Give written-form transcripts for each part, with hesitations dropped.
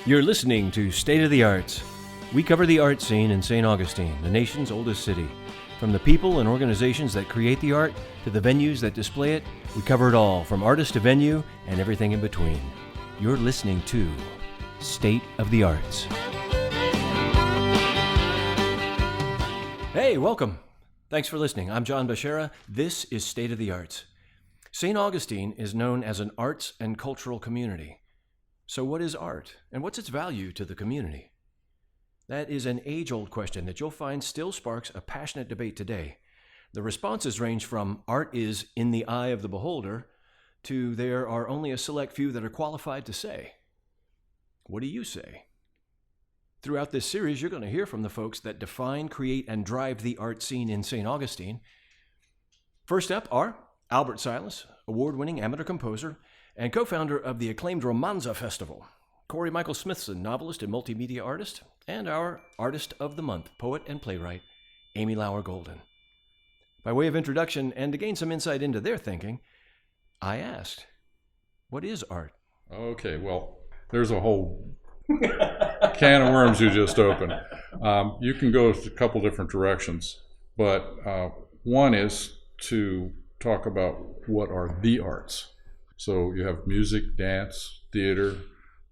You're listening to State of the Arts. We cover the art scene in St. Augustine, the nation's oldest city. From the people and organizations that create the art to the venues that display it, we cover it all, from artist to venue and everything in between. You're listening to State of the Arts. Hey, welcome. Thanks for listening. I'm John Bashara. This is State of the Arts. St. Augustine is known as an arts and cultural community. So what is art, and what's its value to the community? That is an age-old question that you'll find still sparks a passionate debate today. The responses range from art is in the eye of the beholder to there are only a select few that are qualified to say. What do you say? Throughout this series, you're going to hear from the folks that define, create, and drive the art scene in St. Augustine. First up are Albert Silas, award-winning amateur composer and co-founder of the acclaimed Romanza Festival, Corey Michael Smithson, novelist and multimedia artist, and our Artist of the Month, poet and playwright, Amy Lauer Golden. By way of introduction and to gain some insight into their thinking, I asked, what is art? Okay, well, there's a whole can of worms you just opened. You can go a couple different directions, but one is to talk about what are the arts. So you have music, dance, theater,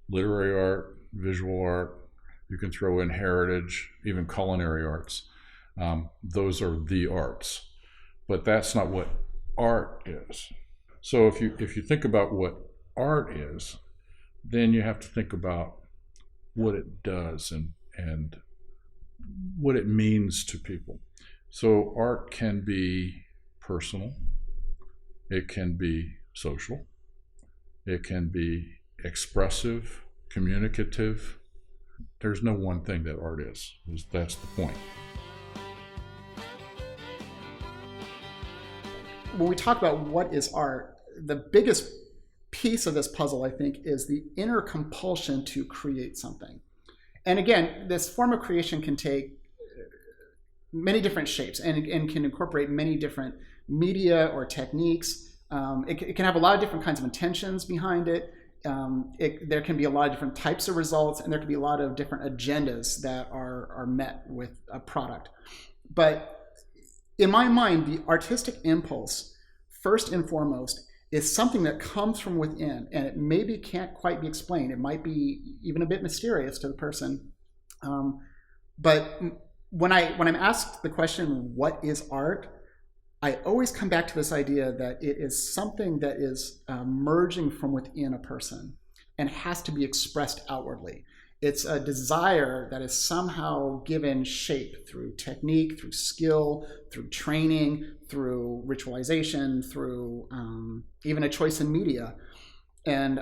literary art, visual art. You can throw in heritage, even culinary arts. Those are the arts, but that's not what art is. So if you think about what art is, then you have to think about what it does and what it means to people. So art can be personal, it can be social, it can be expressive, communicative. There's no one thing that art is. That's the point. When we talk about what is art, the biggest piece of this puzzle, I think, is the inner compulsion to create something. And again, this form of creation can take many different shapes and can incorporate many different media or techniques. It can have a lot of different kinds of intentions behind it. There can be a lot of different types of results, and there can be a lot of different agendas that are met with a product. But in my mind, the artistic impulse, first and foremost, is something that comes from within, and it maybe can't quite be explained. It might be even a bit mysterious to the person. But when I'm asked the question, what is art? I always come back to this idea that it is something that is merging from within a person and has to be expressed outwardly. It's a desire that is somehow given shape through technique, through skill, through training, through ritualization, through even a choice in media, and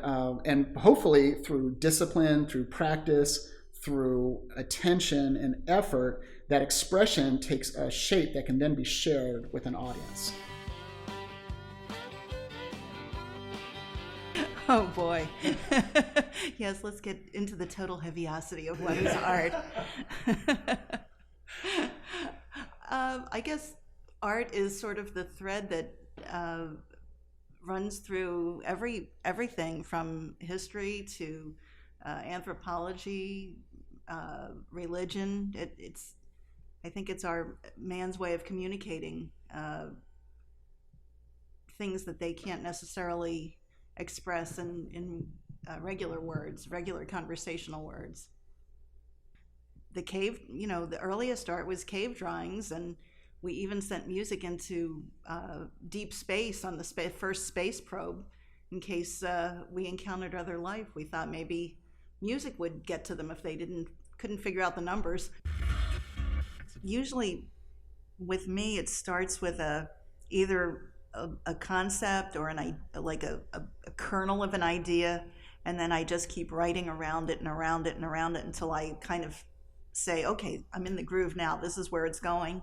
hopefully through discipline, through practice, through attention and effort. That expression takes a shape that can then be shared with an audience. Oh boy. Yes, let's get into the total heaviosity of what is art. I guess art is sort of the thread that runs through everything from history to anthropology, religion. I think it's our man's way of communicating things that they can't necessarily express in regular words, regular conversational words. The cave, the earliest art was cave drawings, and we even sent music into deep space on the first space probe in case we encountered other life. We thought maybe music would get to them if they couldn't figure out the numbers. Usually with me, it starts with either a concept or a kernel of an idea, and then I just keep writing around it and around it and around it until I kind of say, okay, I'm in the groove now, this is where it's going.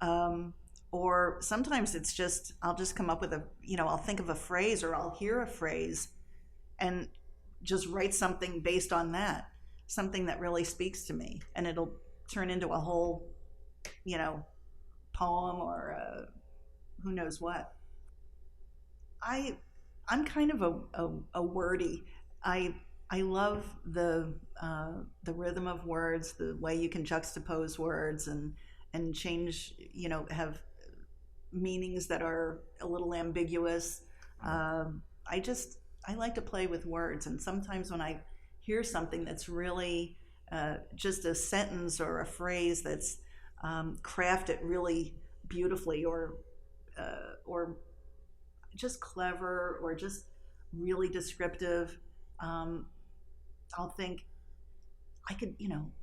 Or sometimes it's just, I'll just come up with I'll think of a phrase, or I'll hear a phrase and just write something based on that, something that really speaks to me, and it'll turn into a whole, poem or who knows what. I'm kind of a wordy. I I love the rhythm of words, the way you can juxtapose words and change, have meanings that are a little ambiguous. I like to play with words, and sometimes when I hear something that's really just a sentence or a phrase that's crafted really beautifully, or just clever, or just really descriptive, I'll think, I could,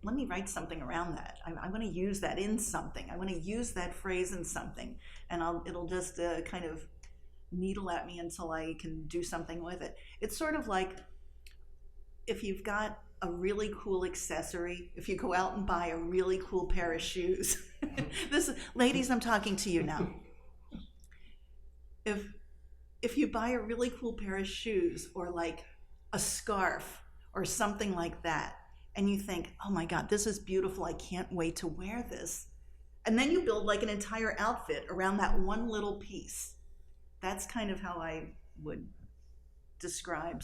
let me write something around that. I want to use that in something. I want to use that phrase in something, and it'll just kind of needle at me until I can do something with it. It's sort of like if you've got a really cool accessory, if you go out and buy a really cool pair of shoes. Ladies, I'm talking to you now. If you buy a really cool pair of shoes, or like a scarf or something like that, and you think, oh my God, this is beautiful, I can't wait to wear this. And then you build like an entire outfit around that one little piece. That's kind of how I would describe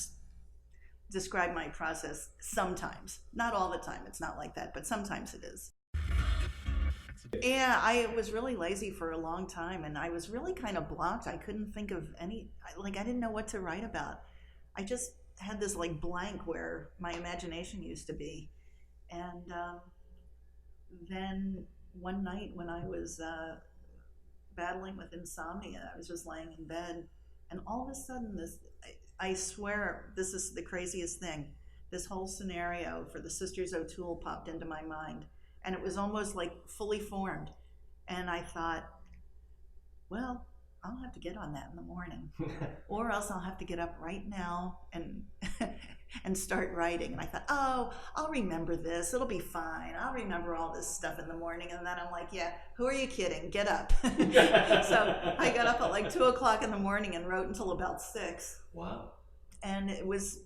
my process sometimes. Not all the time, it's not like that, but sometimes it is. Yeah, I was really lazy for a long time, and I was really kind of blocked. I couldn't think of I didn't know what to write about. I just had this like blank where my imagination used to be. And then one night when I was battling with insomnia, I was just laying in bed, and all of a sudden I swear this is the craziest thing. This whole scenario for the Sisters O'Toole popped into my mind, and it was almost like fully formed. And I thought, well, I'll have to get on that in the morning, or else I'll have to get up right now and and start writing. And I thought, oh, I'll remember this. It'll be fine. I'll remember all this stuff in the morning. And then I'm like, yeah, who are you kidding? Get up. So I got up at like 2 o'clock in the morning and wrote until about 6. Wow. And it was,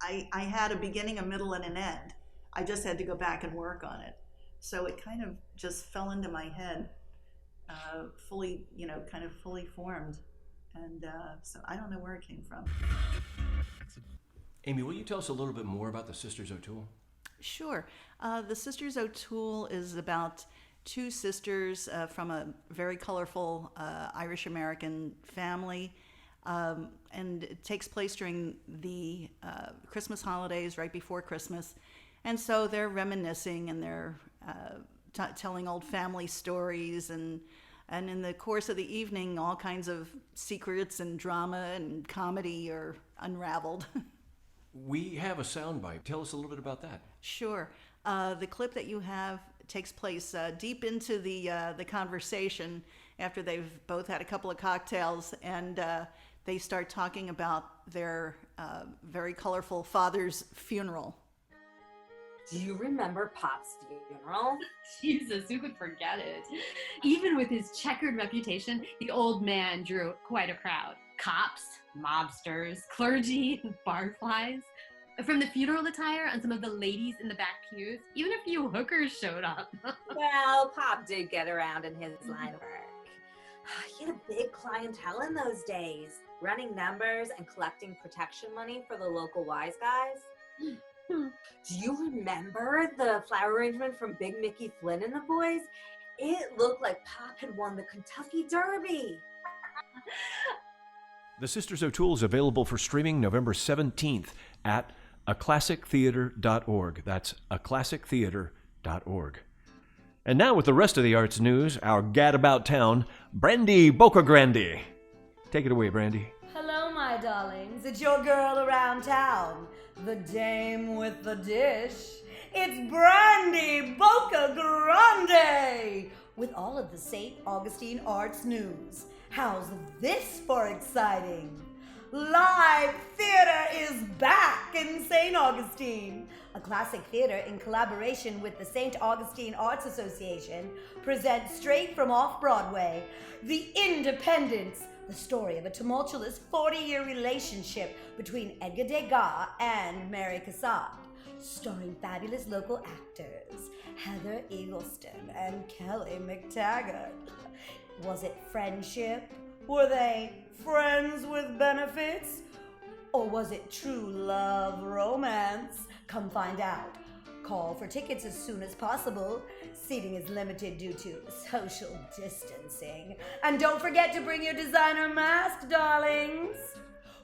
I had a beginning, a middle, and an end. I just had to go back and work on it. So it kind of just fell into my head, fully formed. And so I don't know where it came from. Amy, will you tell us a little bit more about the Sisters O'Toole? Sure. The Sisters O'Toole is about 2 sisters from a very colorful Irish-American family. And it takes place during the Christmas holidays, right before Christmas. And so they're reminiscing, and they're telling old family stories, and in the course of the evening, all kinds of secrets and drama and comedy are unraveled. We have a soundbite. Tell us a little bit about that. Sure. The clip that you have takes place deep into the conversation after they've both had a couple of cocktails, and they start talking about their very colorful father's funeral. Do you remember Pop's funeral? Jesus, who could forget it? Even with his checkered reputation, the old man drew quite a crowd. Cops, mobsters, clergy, barflies. From the funeral attire on some of the ladies in the back pews, even a few hookers showed up. Well, Pop did get around in his line of work. He had a big clientele in those days, running numbers and collecting protection money for the local wise guys. Do you remember the flower arrangement from Big Mickey Flynn and the boys? It looked like Pop had won the Kentucky Derby. The Sisters O'Toole is available for streaming November 17th at aclassictheater.org. That's aclassictheater.org. And now with the rest of the arts news, our gad about town, Brandy Bocagrande. Take it away, Brandy. Hello, my darlings. It's your girl around town, the dame with the dish. It's Brandy Bocagrande with all of the St. Augustine Arts news. How's this for exciting? Live theater is back in St. Augustine. A classic theater in collaboration with the St. Augustine Arts Association presents straight from off-Broadway, The Independents, the story of a tumultuous 40-year relationship between Edgar Degas and Mary Cassatt, starring fabulous local actors Heather Eggleston and Kelly McTaggart. Was it friendship? Were they friends with benefits? Or was it true love romance? Come find out. Call for tickets as soon as possible. Seating is limited due to social distancing. And don't forget to bring your designer mask, darlings.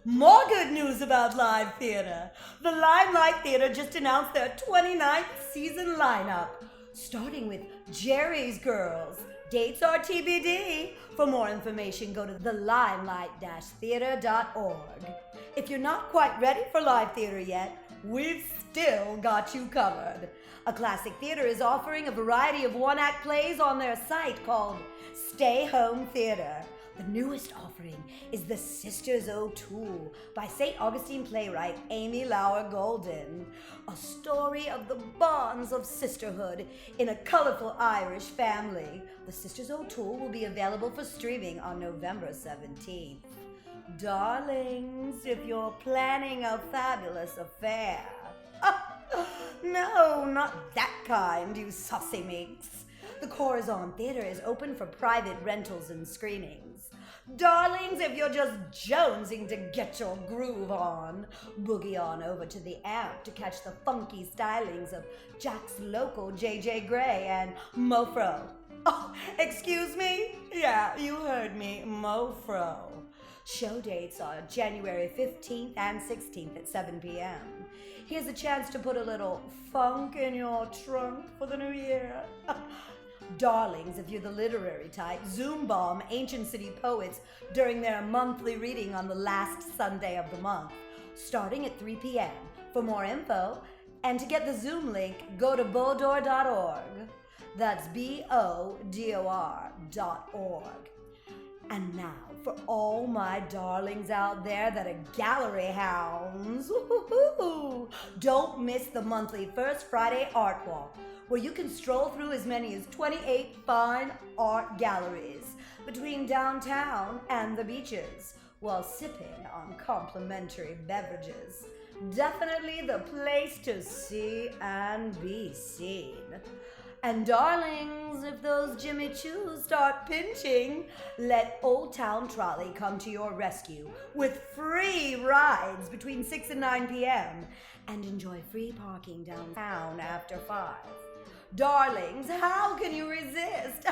More good news about live theater. The Limelight Theater just announced their 29th season lineup, starting with Jerry's Girls. Dates are TBD. For more information, go to thelimelight-theater.org. If you're not quite ready for live theater yet, we've still got you covered. A Classic Theater is offering a variety of one-act plays on their site called Stay Home Theater. The newest offering is The Sisters O'Toole by St. Augustine playwright Amy Lauer Golden, a story of the bonds of sisterhood in a colorful Irish family. The Sisters O'Toole will be available for streaming on November 17th. Darlings, if you're planning a fabulous affair. No, not that kind, you saucy minx. The Corazon Theater is open for private rentals and screenings. Darlings, if you're just jonesing to get your groove on, boogie on over to the Amp to catch the funky stylings of Jack's local JJ Grey and Mofro. Oh, excuse me? Yeah, you heard me, Mofro. Show dates are January 15th and 16th at 7 p.m. Here's a chance to put a little funk in your trunk for the new year. Darlings, if you're the literary type, Zoom bomb Ancient City Poets during their monthly reading on the last Sunday of the month, starting at 3 p.m. For more info, and to get the Zoom link, go to bodor.org. That's BODOR.org. And now, for all my darlings out there that are gallery hounds, don't miss the monthly First Friday Art Walk, where you can stroll through as many as 28 fine art galleries between downtown and the beaches, while sipping on complimentary beverages. Definitely the place to see and be seen. And darlings, if those Jimmy Choos start pinching, let Old Town Trolley come to your rescue with free rides between 6 and 9 p.m. and enjoy free parking downtown after 5. Darlings, how can you resist?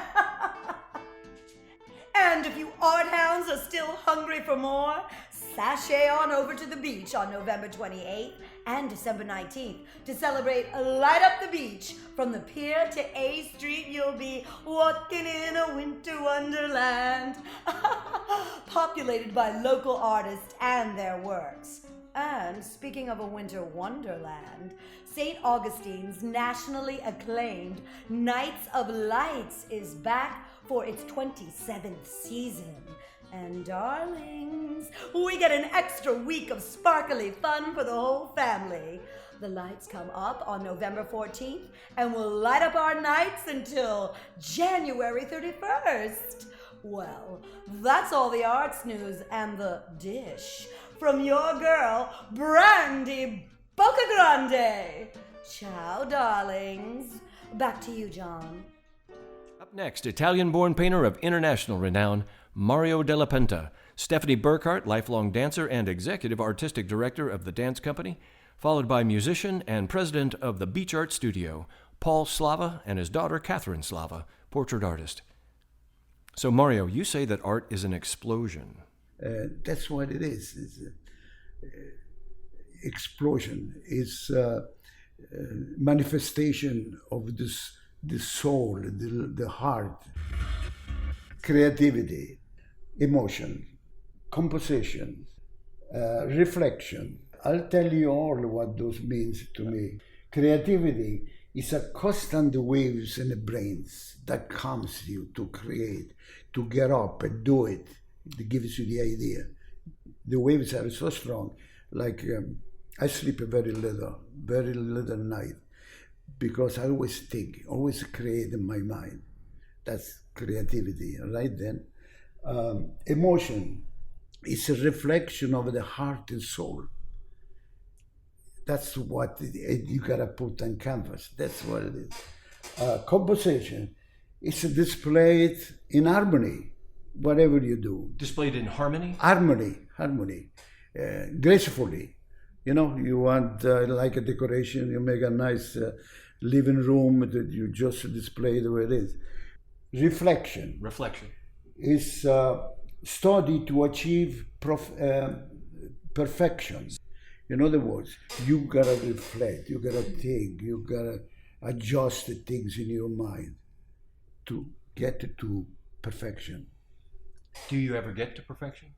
And if you art hounds are still hungry for more, sashay on over to the beach on November 28th and December 19th to celebrate Light Up the Beach. From the pier to A Street, you'll be walking in a winter wonderland, populated by local artists and their works. And speaking of a winter wonderland, St. Augustine's nationally acclaimed Nights of Lights is back for its 27th season. And darlings, we get an extra week of sparkly fun for the whole family. The lights come up on November 14th and will light up our nights until January 31st. Well, that's all the arts news and the dish from your girl, Brandy Bocagrande. Ciao, darlings. Back to you, John. Up next, Italian-born painter of international renown, Mario Della Penta, Stephanie Burkhart, lifelong dancer and executive artistic director of the dance company, followed by musician and president of the Beach Art Studio, Paul Slava, and his daughter, Catherine Slava, portrait artist. So, Mario, you say that art is an explosion. That's what it is. It's explosion. It's manifestation of the soul, the heart, creativity, emotion, composition, reflection. I'll tell you all what those means to me. Creativity is a constant waves in the brains that comes you to create, to get up and do it. It gives you the idea. The waves are so strong. Like I sleep very little night, because I always think, always create in my mind. That's creativity, right then. Emotion is a reflection of the heart and soul. That's what you gotta put on canvas. That's what it is. Composition is displayed in harmony, whatever you do. Displayed in harmony? Harmony. gracefully. You know, you want like a decoration, you make a nice living room that you just display the way it is. Reflection Reflection. is study to achieve perfection. In other words, you gotta reflect, you gotta think, you gotta adjust the things in your mind to get to perfection. Do you ever get to perfection?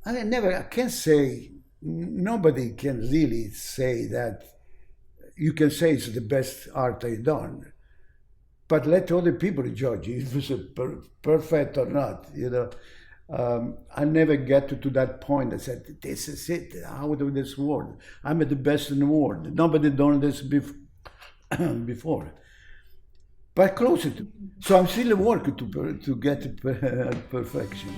I can't say, nobody can really say that. You can say it's the best art I've done, but let other people judge if it's perfect or not, you know. I never get to that point. I said, this is it, how do this work? I'm the best in the world. Nobody done this before. But closer to. So I'm still working to get to perfection.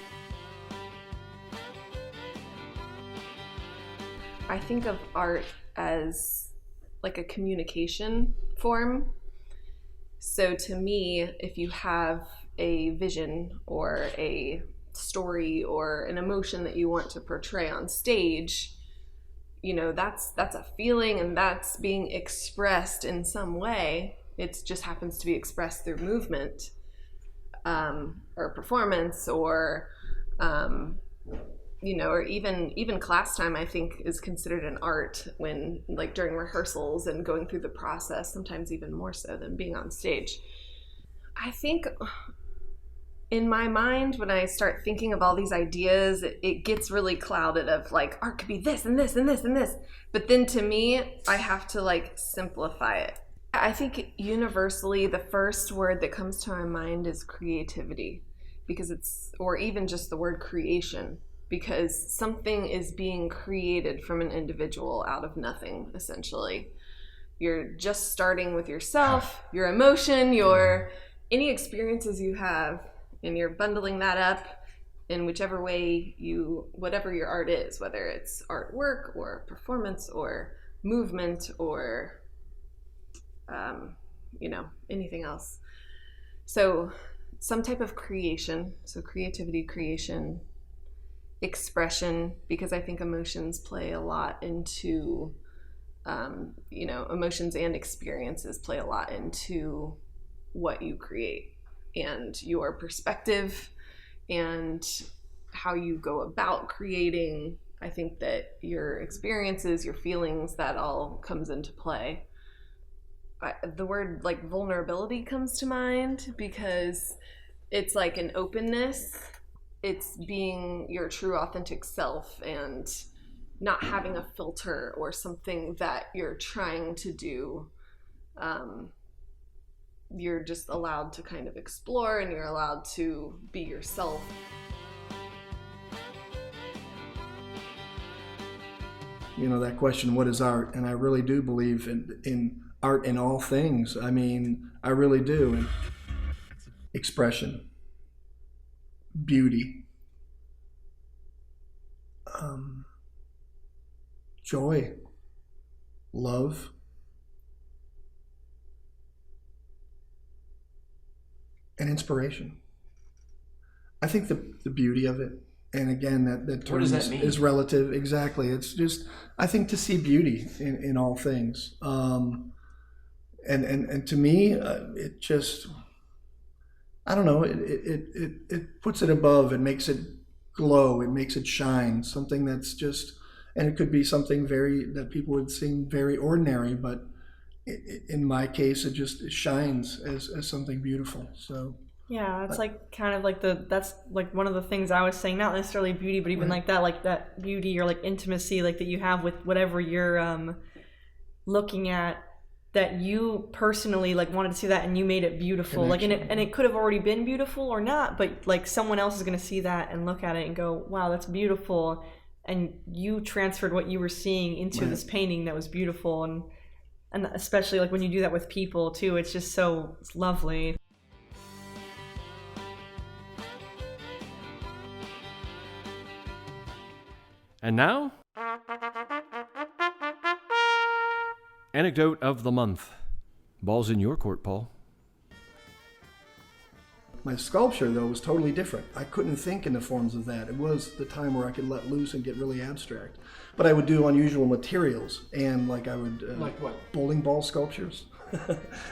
I think of art as like a communication form. So to me, if you have a vision or a story or an emotion that you want to portray on stage, you know, that's a feeling and that's being expressed in some way. It just happens to be expressed through movement, or performance, or you know, or even class time, I think, is considered an art when, like, during rehearsals and going through the process, sometimes even more so than being on stage. I think in my mind, when I start thinking of all these ideas, it gets really clouded of like, art could be this and this and this and this. But then to me, I have to like simplify it. I think universally the first word that comes to my mind is creativity, because or even just the word creation, because something is being created from an individual out of nothing, essentially. You're just starting with yourself, your emotion, any experiences you have, and you're bundling that up in whichever way whatever your art is, whether it's artwork or performance or movement or you know, anything else. So some type of creation, so creativity, creation, expression, because I think emotions play a lot into, you know, emotions and experiences play a lot into what you create and your perspective and how you go about creating. I think that your experiences, your feelings, that all comes into play. The word like vulnerability comes to mind because it's like an openness. It's being your true authentic self and not having a filter or something that you're trying to do. You're just allowed to kind of explore and you're allowed to be yourself. You know, that question, what is art? And I really do believe in art in all things. I mean, I really do. And expression, beauty, joy, love, and inspiration. I think the beauty of it, and again, that term What does that mean? is relative. Exactly. It's just, I think, to see beauty in all things. And to me, it just, I don't know, it puts it above, it makes it glow, it makes it shine, something that's just, and it could be something that people would seem very ordinary, but in my case, it shines as something beautiful. So yeah, it's like kind of like that's like one of the things I was saying, not necessarily beauty, but even like that beauty or like intimacy like that you have with whatever you're looking at, that you personally like wanted to see that and you made it beautiful. Connection. Like and it could have already been beautiful or not, but like someone else is going to see that and look at it and go, wow, that's beautiful, and you transferred what you were seeing into this painting that was beautiful. And especially like when you do that with people too, it's just it's lovely. And now, anecdote of the month. Ball's in your court, Paul. My sculpture, though, was totally different. I couldn't think in the forms of that. It was the time where I could let loose and get really abstract. But I would do unusual materials, and like I would Like what? bowling ball sculptures.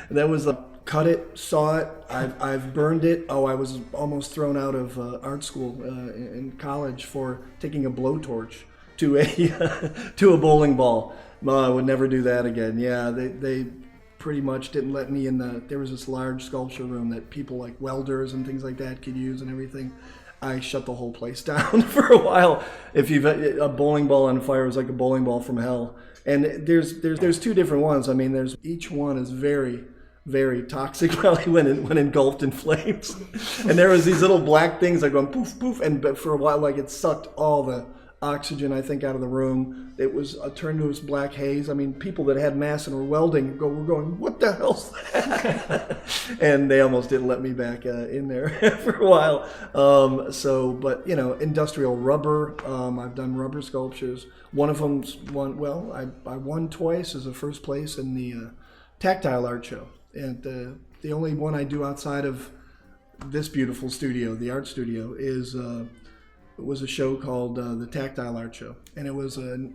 That was cut it, saw it. I've burned it. Oh, I was almost thrown out of art school in college for taking a blowtorch to a to a bowling ball. I would never do that again. Yeah, they pretty much didn't let me in there was this large sculpture room that people like welders and things like that could use and everything. I shut the whole place down for a while. If you've a bowling ball on fire is like a bowling ball from hell. And there's two different ones. I mean, each one is very, very toxic probably when engulfed in flames. And there was these little black things like going poof, poof, but for a while like it sucked all the oxygen, I think, out of the room. It was turned to this black haze. I mean, people that had mass and were welding were going, what the hell's that? And they almost didn't let me back in there for a while. But industrial rubber. I've done rubber sculptures. One of them's I won twice as a first place in the tactile art show. And the only one I do outside of this beautiful studio, the art studio, is it was a show called the Tactile Art Show, and it was a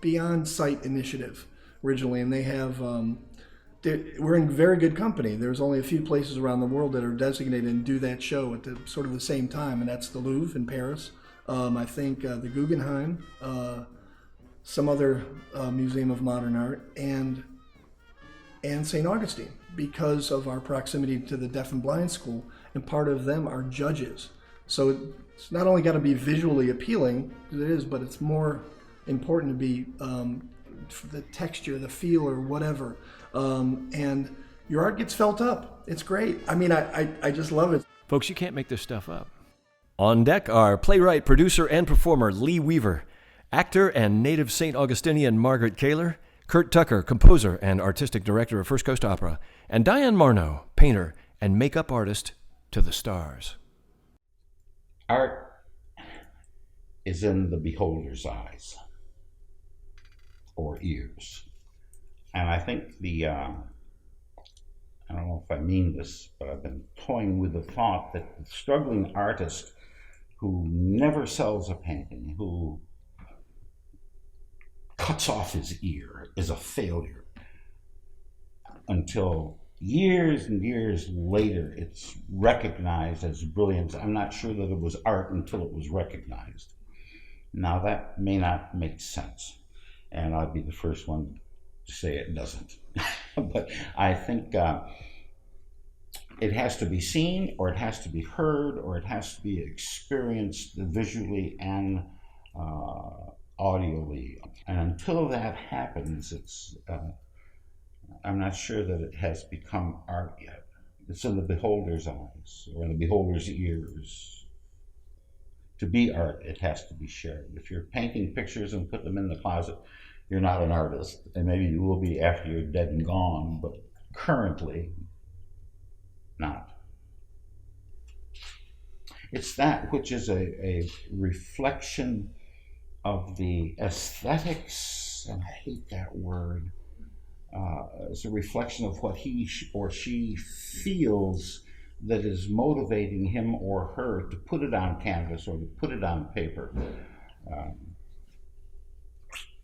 Beyond Sight initiative originally, and they have we're in very good company. There's only a few places around the world that are designated and do that show at sort of the same time, and that's the Louvre in Paris, I think the Guggenheim, some other Museum of Modern Art, and St. Augustine, because of our proximity to the Deaf and Blind School, and part of them are judges. So it's not only got to be visually appealing, it is, but it's more important to be the texture, the feel, or whatever. And your art gets felt up. It's great. I mean, I just love it. Folks, you can't make this stuff up. On deck are playwright, producer, and performer Lee Weaver, actor and native St. Augustinian Margaret Kaler, Kurt Tucker, composer and artistic director of First Coast Opera, and Diane Marno, painter and makeup artist to the stars. Art is in the beholder's eyes or ears. And I think I don't know if I mean this, but I've been toying with the thought that the struggling artist who never sells a painting, who cuts off his ear, is a failure until years and years later it's recognized as brilliance. I'm not sure that it was art until it was recognized. Now that may not make sense, and I'll be the first one to say it doesn't. But I think it has to be seen, or it has to be heard, or it has to be experienced visually and audially. And until that happens, I'm not sure that it has become art yet. It's in the beholder's eyes or in the beholder's ears. To be art, it has to be shared. If you're painting pictures and put them in the closet, you're not an artist. And maybe you will be after you're dead and gone, but currently, not. It's that which is a reflection of the aesthetics, and I hate that word. It's a reflection of what he or she feels that is motivating him or her to put it on canvas or to put it on paper.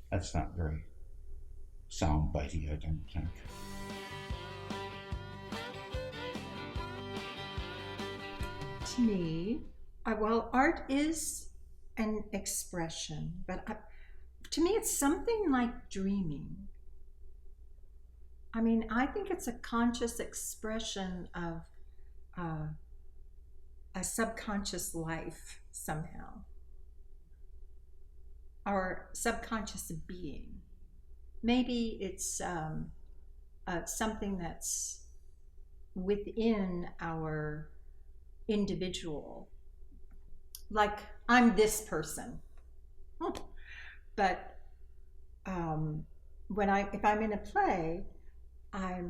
That's not very soundbitey, I don't think. To me, art is an expression, but to me it's something like dreaming. I mean, I think it's a conscious expression of a subconscious life somehow, our subconscious being. Maybe it's something that's within our individual, like I'm this person, but if I'm in a play, I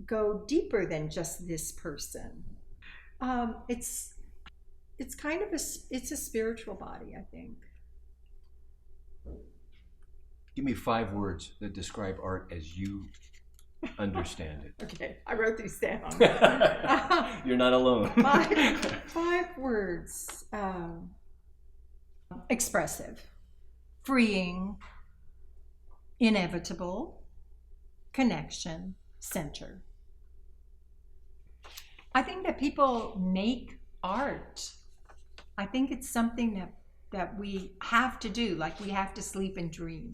go deeper than just this person. It's kind of it's a spiritual body, I think. Give me 5 words that describe art as you understand it? Okay, I wrote these down. You're not alone. Five words. Expressive, freeing, inevitable, connection, center. I think that people make art. I think it's something that we have to do, like we have to sleep and dream.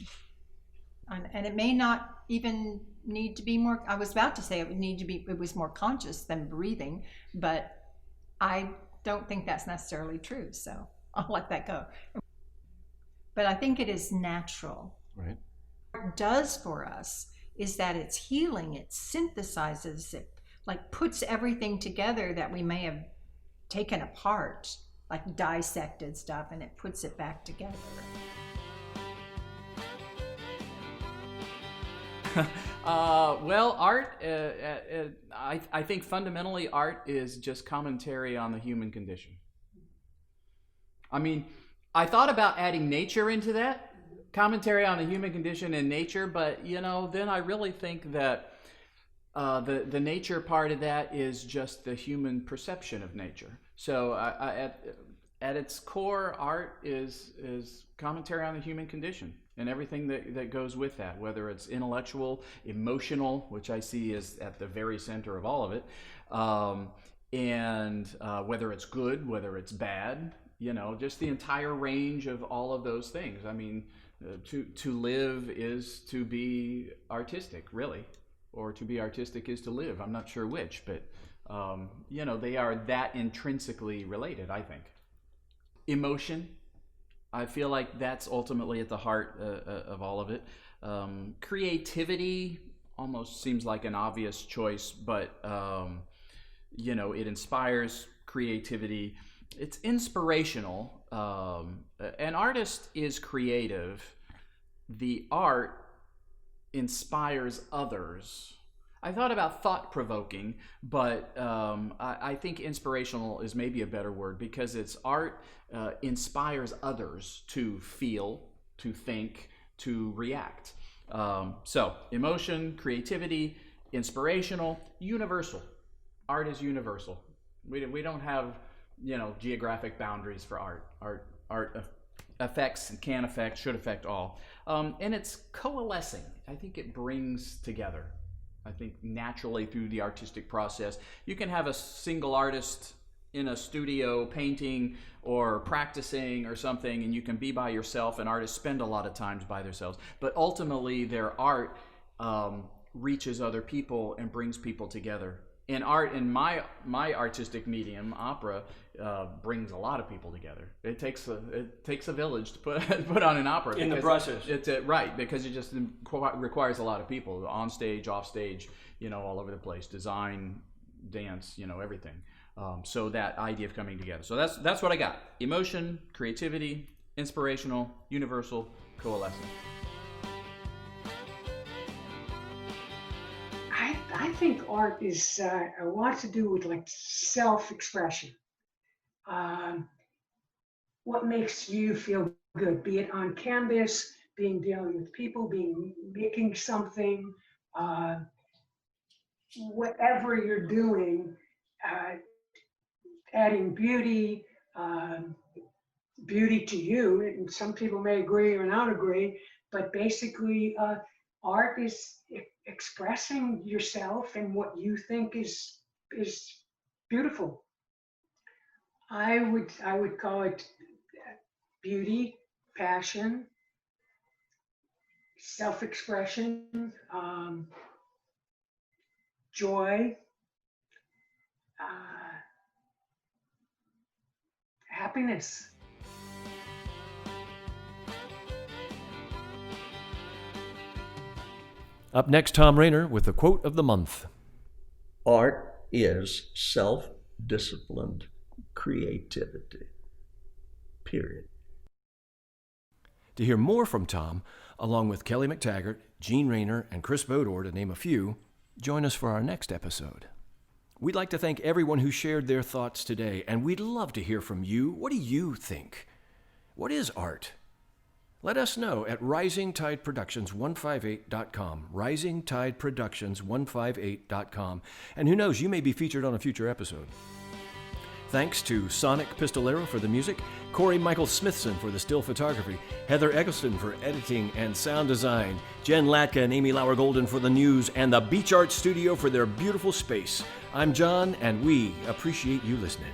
And it may not even need to be more, I was about to say it was more conscious than breathing, but I don't think that's necessarily true, so I'll let that go. But I think it is natural. Right. What it does for us is that it's healing, it synthesizes, it like puts everything together that we may have taken apart, like dissected stuff, and it puts it back together. Well, art, I think fundamentally art is just commentary on the human condition. I mean, I thought about adding nature into that, commentary on the human condition and nature, but, then I really think that the nature part of that is just the human perception of nature. So at its core, art is commentary on the human condition and everything that goes with that, whether it's intellectual, emotional, which I see is at the very center of all of it, and whether it's good, whether it's bad, just the entire range of all of those things. I mean, to live is to be artistic, really, or to be artistic is to live. I'm not sure which, but they are that intrinsically related, I think. Emotion, I feel like that's ultimately at the heart of all of it. Creativity almost seems like an obvious choice, but it inspires creativity. It's inspirational. An artist is creative. The art inspires others. I thought about thought-provoking, but I think inspirational is maybe a better word, because it's art inspires others to feel, to think, to react. So emotion, creativity, inspirational, universal. Art is universal. We don't have geographic boundaries for art. Art affects and can affect, should affect all. And it's coalescing. I think it brings together. I think naturally through the artistic process. You can have a single artist in a studio painting or practicing or something, and you can be by yourself, and artists spend a lot of times by themselves. But ultimately their art reaches other people and brings people together. And art in my artistic medium, opera, brings a lot of people together. It takes a village to put on an opera. In the process. It's right, because it just requires a lot of people, on stage, off stage, all over the place, design, dance, everything. So that idea of coming together. So that's what I got. Emotion, creativity, inspirational, universal, coalescing. I think art is a lot to do with like self-expression. What makes you feel good, be it on canvas, dealing with people, making something, whatever you're doing, adding beauty to you. And some people may agree or not agree, but basically art is expressing yourself and what you think is beautiful. I would call it beauty, passion, self-expression, joy, happiness. Up next, Tom Rainer with the quote of the month. Art is self-disciplined creativity. Period. To hear more from Tom, along with Kelly McTaggart, Gene Rainer, and Chris Bodor, to name a few, join us for our next episode. We'd like to thank everyone who shared their thoughts today, and we'd love to hear from you. What do you think? What is art? Let us know at risingtideproductions158.com, risingtideproductions158.com, and who knows, you may be featured on a future episode. Thanks to Sonic Pistolero for the music, Corey Michael Smithson for the still photography, Heather Eggleston for editing and sound design, Jen Latka and Amy Lauer Golden for the news, and the Beach Art Studio for their beautiful space. I'm John, and we appreciate you listening.